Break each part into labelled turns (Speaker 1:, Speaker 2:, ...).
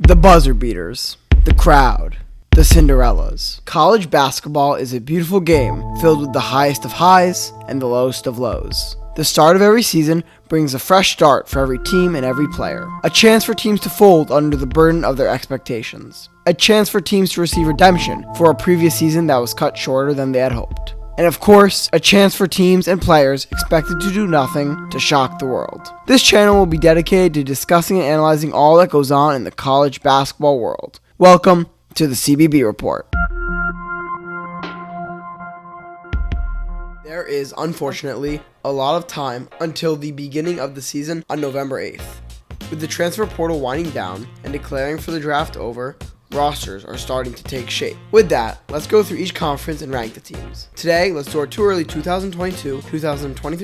Speaker 1: The buzzer beaters, the crowd, the Cinderellas. College basketball is a beautiful game filled with the highest of highs and the lowest of lows. The start of every season brings a fresh start for every team and every player. A chance for teams to fold under the burden of their expectations. A chance for teams to receive redemption for a previous season that was cut shorter than they had hoped. And of course, a chance for teams and players expected to do nothing to shock the world. This channel will be dedicated to discussing and analyzing all that goes on in the college basketball world. Welcome to the CBB Report. There is, unfortunately, a lot of time until the beginning of the season on November 8th. With the transfer portal winding down and declaring for the draft over, rosters are starting to take shape. With that, let's go through each conference and rank the teams. Today, let's do our too early 2022-2023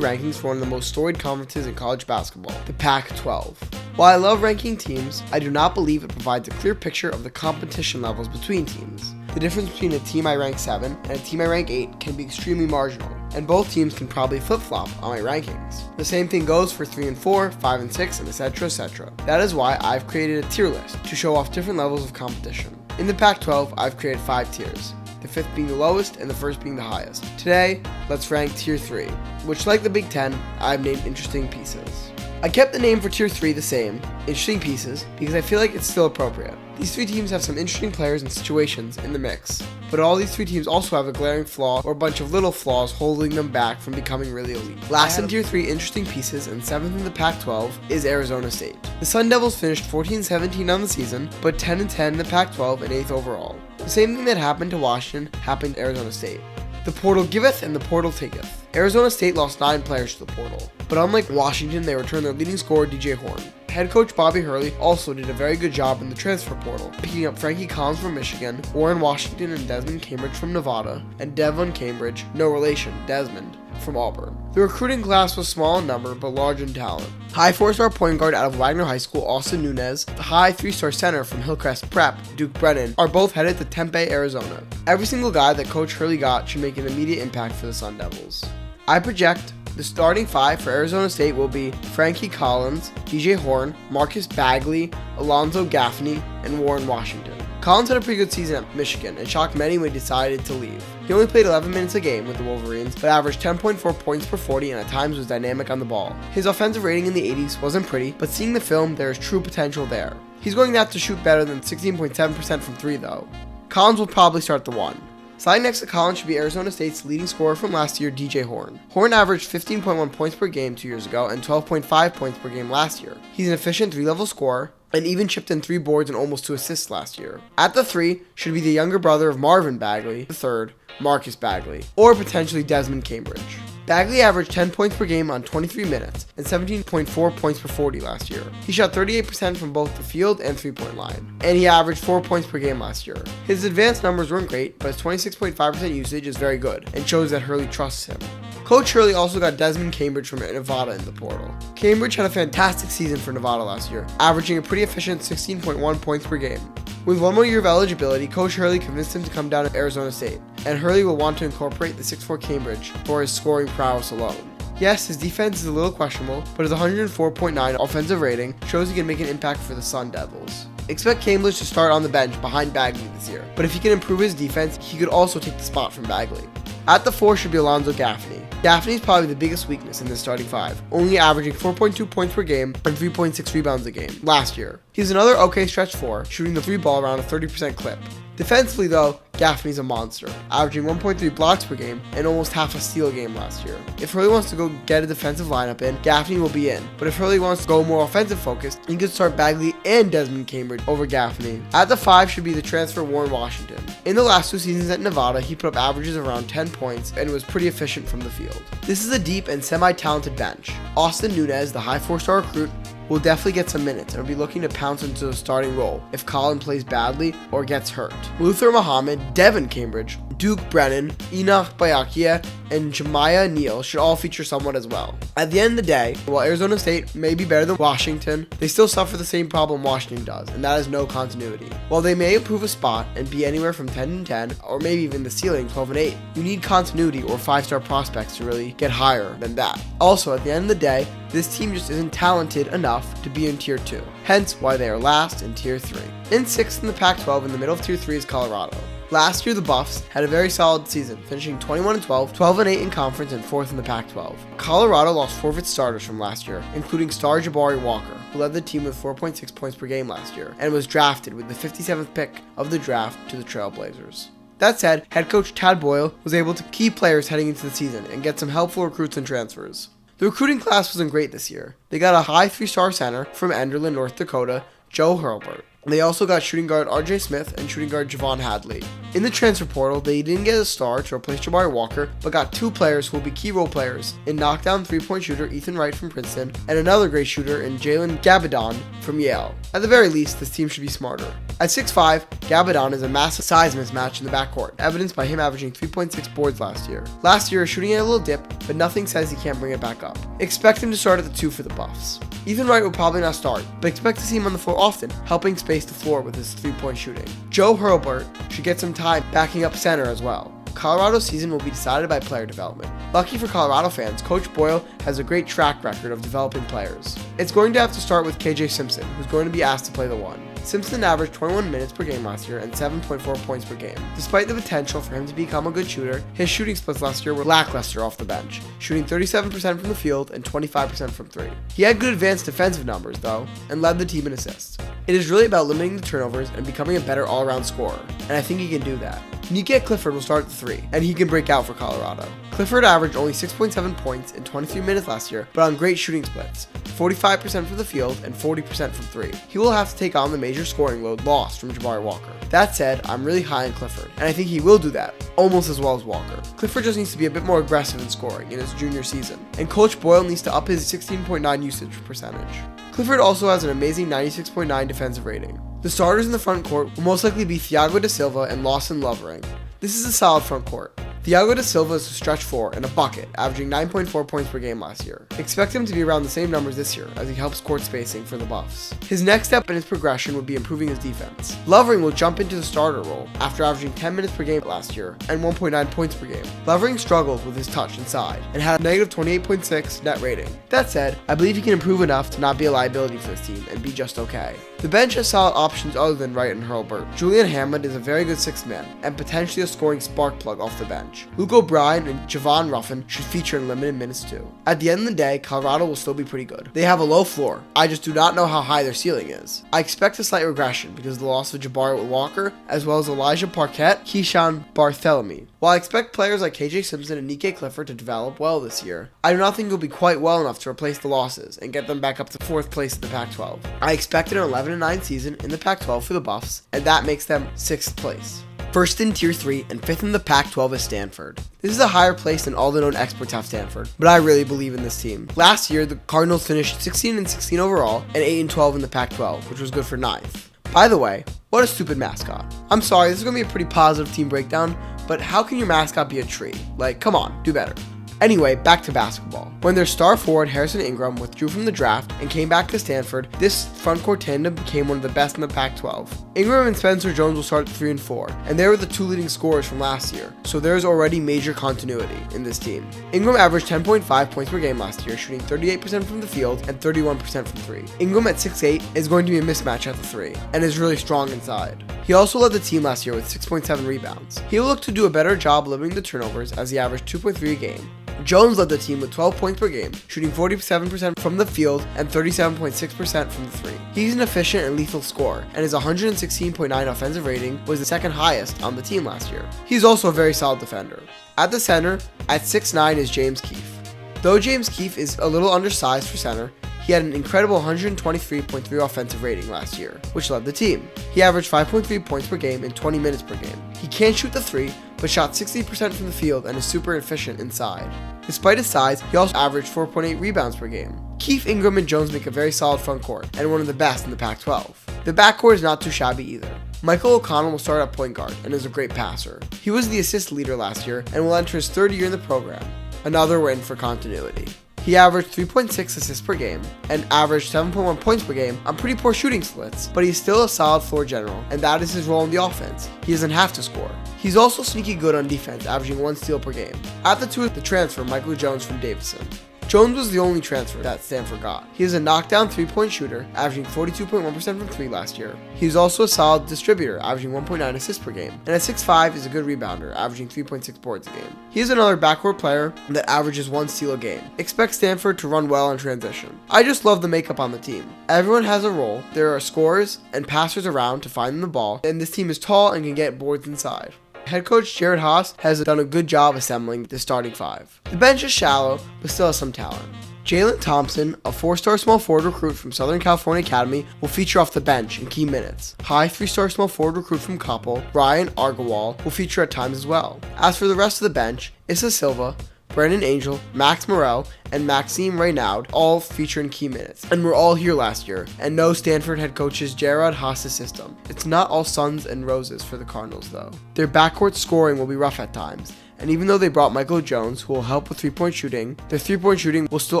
Speaker 1: rankings for one of the most storied conferences in college basketball, the Pac-12. While I love ranking teams, I do not believe it provides a clear picture of the competition levels between teams. The difference between a team I rank 7 and a team I rank 8 can be extremely marginal, and both teams can probably flip-flop on my rankings. The same thing goes for 3 and 4, 5 and 6, and etc. etc. That is why I've created a tier list to show off different levels of competition. In the Pac-12, I've created 5 tiers, the 5th being the lowest and the 1st being the highest. Today, let's rank tier 3, which, like the Big Ten, I've named Interesting Pieces. I kept the name for tier 3 the same, Interesting Pieces, because I feel like it's still appropriate. These 3 teams have some interesting players and situations in the mix, but all these 3 teams also have a glaring flaw or a bunch of little flaws holding them back from becoming really elite. Last in tier 3 Interesting Pieces and 7th in the Pac-12 is Arizona State. The Sun Devils finished 14-17 on the season, but 10-10 in the Pac-12 and 8th overall. The same thing that happened to Washington happened to Arizona State. The portal giveth and the portal taketh. Arizona State lost 9 players to the portal, but unlike Washington, they returned their leading scorer DJ Horn. Head coach Bobby Hurley also did a very good job in the transfer portal, picking up Frankie Collins from Michigan, Warren Washington and Desmond Cambridge from Nevada, and Devon Cambridge, no relation, Desmond, from Auburn. The recruiting class was small in number, but large in talent. High 4-star point guard out of Wagner High School, Austin Nunez, the high 3-star center from Hillcrest Prep, Duke Brennan, are both headed to Tempe, Arizona. Every single guy that Coach Hurley got should make an immediate impact for the Sun Devils. I project the starting 5 for Arizona State will be Frankie Collins, DJ Horn, Marcus Bagley, Alonzo Gaffney, and Warren Washington. Collins had a pretty good season at Michigan and shocked many when he decided to leave. He only played 11 minutes a game with the Wolverines, but averaged 10.4 points per 40 and at times was dynamic on the ball. His offensive rating in the 80s wasn't pretty, but seeing the film, there is true potential there. He's going to have to shoot better than 16.7% from 3 though. Collins will probably start the 1. Sliding next to Collins should be Arizona State's leading scorer from last year, DJ Horn. Horn averaged 15.1 points per game 2 years ago and 12.5 points per game last year. He's an efficient 3-level scorer and even chipped in 3 boards and almost 2 assists last year. At the 3 should be the younger brother of Marvin Bagley, the 3rd, Marcus Bagley, or potentially Desmond Cambridge. Bagley averaged 10 points per game on 23 minutes and 17.4 points per 40 last year. He shot 38% from both the field and 3-point line, and he averaged 4 points per game last year. His advanced numbers weren't great, but his 26.5% usage is very good and shows that Hurley trusts him. Coach Hurley also got Desmond Cambridge from Nevada in the portal. Cambridge had a fantastic season for Nevada last year, averaging a pretty efficient 16.1 points per game. With 1 more year of eligibility, Coach Hurley convinced him to come down to Arizona State, and Hurley will want to incorporate the 6'4 Cambridge for his scoring prowess alone. Yes, his defense is a little questionable, but his 104.9 offensive rating shows he can make an impact for the Sun Devils. Expect Cambridge to start on the bench behind Bagley this year, but if he can improve his defense, he could also take the spot from Bagley. At the 4 should be Alonzo Gaffney. Gaffney is probably the biggest weakness in this starting 5, only averaging 4.2 points per game and 3.6 rebounds a game last year. He's another okay stretch 4, shooting the 3 ball around a 30% clip. Defensively though, Gaffney's a monster, averaging 1.3 blocks per game and almost half a steal a game last year. If Hurley wants to go get a defensive lineup in, Gaffney will be in, but if Hurley wants to go more offensive focused, he could start Bagley and Desmond Cambridge over Gaffney. At the 5 should be the transfer Warren Washington. In the last 2 seasons at Nevada, he put up averages of around 10 points and was pretty efficient from the field. This is a deep and semi-talented bench. Austin Nunez, the high 4-star recruit, will definitely get some minutes and will be looking to pounce into the starting role if Colin plays badly or gets hurt. Luther Muhammad, Devon Cambridge, Duke Brennan, Enoch Bayakia, and Jemiah Neal should all feature somewhat as well. At the end of the day, while Arizona State may be better than Washington, they still suffer the same problem Washington does, and that is no continuity. While they may improve a spot and be anywhere from 10-10, or maybe even the ceiling 12-8, you need continuity or 5-star prospects to really get higher than that. Also, at the end of the day, this team just isn't talented enough to be in Tier 2, hence why they are last in Tier 3. In 6th in the Pac-12 in the middle of Tier 3 is Colorado. Last year, the Buffs had a very solid season, finishing 21-12, 12-8 in conference, and 4th in the Pac-12. Colorado lost 4 of its starters from last year, including star Jabari Walker, who led the team with 4.6 points per game last year, and was drafted with the 57th pick of the draft to the Trailblazers. That said, head coach Tad Boyle was able to keep players heading into the season and get some helpful recruits and transfers. The recruiting class wasn't great this year. They got a high 3-star center from Enderlin, North Dakota, Joe Hurlburt. They also got shooting guard RJ Smith and shooting guard Javon Hadley. In the transfer portal, they didn't get a star to replace Jabari Walker, but got 2 players who will be key role players in knockdown 3-point shooter Ethan Wright from Princeton and another great shooter in Jalen Gabadon from Yale. At the very least, this team should be smarter. At 6'5", Gabadon is a massive size mismatch in the backcourt, evidenced by him averaging 3.6 boards last year. Last year, shooting at a little dip, but nothing says he can't bring it back up. Expect him to start at the 2 for the Buffs. Ethan Wright will probably not start, but expect to see him on the floor often, helping space the floor with his 3-point shooting. Joe Hurlburt should get some time backing up center as well. Colorado's season will be decided by player development. Lucky for Colorado fans, Coach Boyle has a great track record of developing players. It's going to have to start with KJ Simpson, who's going to be asked to play the 1. Simpson averaged 21 minutes per game last year and 7.4 points per game. Despite the potential for him to become a good shooter, his shooting splits last year were lackluster off the bench, shooting 37% from the field and 25% from 3. He had good advanced defensive numbers, though, and led the team in assists. It is really about limiting the turnovers and becoming a better all-around scorer, and I think he can do that. Nikkei Clifford will start at the 3, and he can break out for Colorado. Clifford averaged only 6.7 points in 23 minutes last year, but on great shooting splits, 45% from the field and 40% from 3. He will have to take on the major scoring load lost from Jabari Walker. That said, I'm really high on Clifford, and I think he will do that, almost as well as Walker. Clifford just needs to be a bit more aggressive in scoring in his junior season, and Coach Boyle needs to up his 16.9 usage percentage. Clifford also has an amazing 96.9 defensive rating. The starters in the front court will most likely be Thiago da Silva and Lawson Lovering. This is a solid front court. Thiago da Silva is a stretch 4 and a bucket, averaging 9.4 points per game last year. Expect him to be around the same numbers this year, as he helps court spacing for the Buffs. His next step in his progression would be improving his defense. Lovering will jump into the starter role after averaging 10 minutes per game last year and 1.9 points per game. Lovering struggled with his touch inside and had a negative 28.6 net rating. That said, I believe he can improve enough to not be a liability for this team and be just okay. The bench has solid options other than Wright and Hurlburt. Julian Hammond is a very good 6th man and potentially a scoring spark plug off the bench. Luke O'Brien and Javon Ruffin should feature in limited minutes too. At the end of the day, Colorado will still be pretty good. They have a low floor. I just do not know how high their ceiling is. I expect a slight regression because of the loss of Jabari Walker, as well as Elijah Parquette, Keyshawn Barthélemy. While I expect players like KJ Simpson and Nikkei Clifford to develop well this year, I do not think he'll be quite well enough to replace the losses and get them back up to 4th place in the Pac-12. I expected an 11-9 season in the Pac-12 for the Buffs, and that makes them 6th place. First in Tier 3 and 5th in the Pac-12 is Stanford. This is a higher place than all the known experts have Stanford, but I really believe in this team. Last year, the Cardinals finished 16-16 overall and 8-12 in the Pac-12, which was good for 9th. By the way, what a stupid mascot. I'm sorry, this is going to be a pretty positive team breakdown, but how can your mascot be a tree? Like, come on, do better. Anyway, back to basketball. When their star forward Harrison Ingram withdrew from the draft and came back to Stanford, this frontcourt tandem became one of the best in the Pac-12. Ingram and Spencer Jones will start at 3 and 4, and they were the 2 leading scorers from last year, so there's already major continuity in this team. Ingram averaged 10.5 points per game last year, shooting 38% from the field and 31% from 3. Ingram at 6'8" is going to be a mismatch at the 3, and is really strong inside. He also led the team last year with 6.7 rebounds. He will look to do a better job limiting the turnovers as he averaged 2.3 a game. Jones led the team with 12 points per game, shooting 47% from the field and 37.6% from the 3. He's an efficient and lethal scorer, and his 116.9 offensive rating was the 2nd highest on the team last year. He's also a very solid defender. At the center, at 6'9" is James Keefe. Though James Keefe is a little undersized for center, he had an incredible 123.3 offensive rating last year, which led the team. He averaged 5.3 points per game in 20 minutes per game. He can't shoot the 3, but shot 60% from the field and is super efficient inside. Despite his size, he also averaged 4.8 rebounds per game. Keefe, Ingram, and Jones make a very solid front court, and one of the best in the Pac-12. The backcourt is not too shabby either. Michael O'Connell will start at point guard and is a great passer. He was the assist leader last year and will enter his 3rd year in the program. Another win for continuity. He averaged 3.6 assists per game and averaged 7.1 points per game on pretty poor shooting splits, but he's still a solid floor general, and that is his role in the offense. He doesn't have to score. He's also sneaky good on defense, averaging 1 steal per game. At the 2 is the transfer Michael Jones from Davidson. Jones was the only transfer that Stanford got. He is a knockdown 3-point shooter, averaging 42.1% from 3 last year. He is also a solid distributor, averaging 1.9 assists per game, and at 6'5" is a good rebounder, averaging 3.6 boards a game. He is another backcourt player that averages 1 steal a game. Expect Stanford to run well in transition. I just love the makeup on the team. Everyone has a role. There are scorers and passers around to find them the ball, and this team is tall and can get boards inside. Head coach Jared Haas has done a good job assembling the starting 5. The bench is shallow, but still has some talent. Jalen Thompson, a 4-star small forward recruit from Southern California Academy, will feature off the bench in key minutes. High 3-star small forward recruit from Coppell, Ryan Argawal, will feature at times as well. As for the rest of the bench, Issa Silva, Brandon Angel, Max Morrell, and Maxime Reynaud all feature in key minutes, and were all here last year, and no Stanford head coach's Jared Haas' system. It's not all suns and roses for the Cardinals though. Their backcourt scoring will be rough at times, and even though they brought Michael Jones, who will help with 3-point shooting, their 3-point shooting will still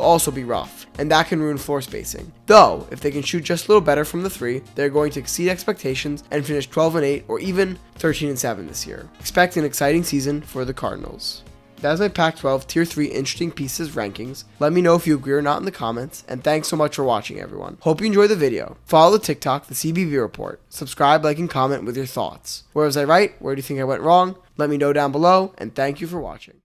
Speaker 1: also be rough, and that can ruin floor spacing. Though, if they can shoot just a little better from the 3, they're going to exceed expectations and finish 12-8 or even 13-7 this year. Expect an exciting season for the Cardinals. That is my Pac-12 Tier 3 Interesting Pieces rankings. Let me know if you agree or not in the comments, and thanks so much for watching, everyone. Hope you enjoyed the video. Follow the TikTok, the CBV Report. Subscribe, like, and comment with your thoughts. Where was I right? Where do you think I went wrong? Let me know down below, and thank you for watching.